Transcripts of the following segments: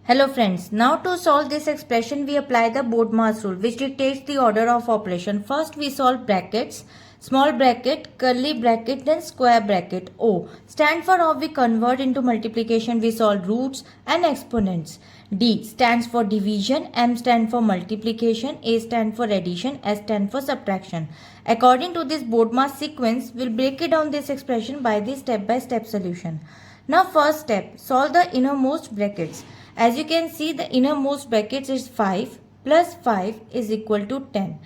Hello friends, now to solve this expression we apply the Bodmas rule which dictates the order of operation. First we solve brackets, small bracket, curly bracket, then square bracket. O stand for how we convert into multiplication, we solve roots and exponents. D stands for division, M stand for multiplication, A stand for addition, S stand for subtraction. According to this Bodmas sequence, we'll break it down this expression by the step-by-step solution. Now first step, solve the innermost brackets. As you can see, the innermost brackets is 5 plus 5 is equal to 10.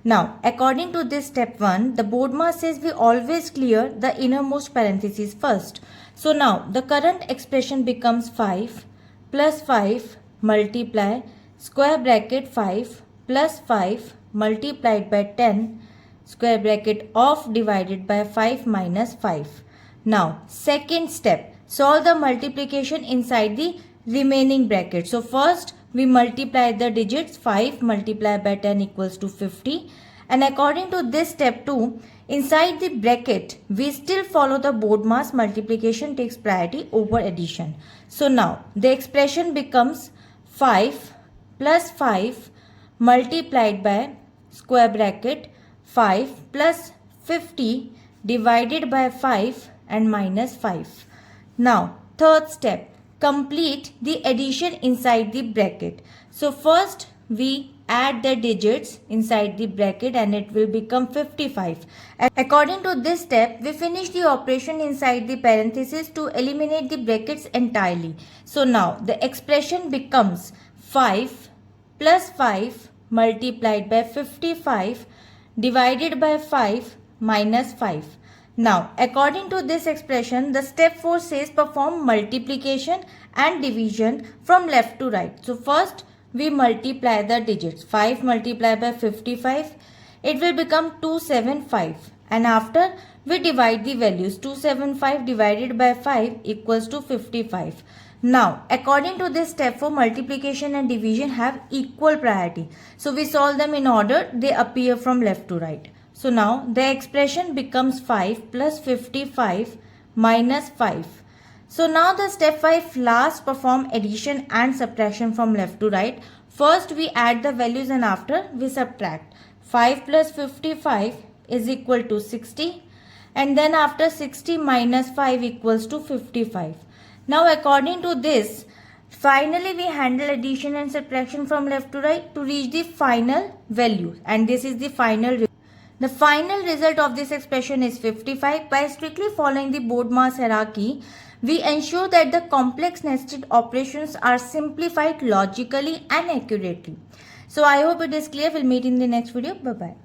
Now, according to this step 1, the Bodmas says we always clear the innermost parentheses first. So now, the current expression becomes 5 plus 5 multiply square bracket 5 plus 5 multiplied by 10 square bracket of divided by 5 minus 5. Now, second step, solve the multiplication inside the remaining bracket. So first we multiply the digits. 5 multiplied by 10 equals to 50, and according to this step 2, inside the bracket we still follow the Bodmas. Multiplication takes priority over addition. So now the expression becomes 5 plus 5 multiplied by square bracket 5 plus 50 divided by 5 and minus 5. Now third step, complete the addition inside the bracket. So first we add the digits inside the bracket and it will become 55. According to this step, we finish the operation inside the parentheses to eliminate the brackets entirely. So now the expression becomes 5 plus 5 multiplied by 55 divided by 5 minus 5. Now, according to this expression, the step 4 says perform multiplication and division from left to right. So, first we multiply the digits. 5 multiplied by 55, it will become 275. And after we divide the values, 275 divided by 5 equals to 55. Now, according to this step 4, multiplication and division have equal priority. So, we solve them in order they appear from left to right. So now the expression becomes 5 plus 55 minus 5. So now the step 5 last perform addition and subtraction from left to right. First we add the values and after we subtract. 5 plus 55 is equal to 60, and then after 60 minus 5 equals to 55. Now according to this, finally we handle addition and subtraction from left to right to reach the final value, and this is the final result. The final result of this expression is 55. By strictly following the Bodmas hierarchy, we ensure that the complex nested operations are simplified logically and accurately. So I hope it is clear. We'll meet in the next video. Bye-bye.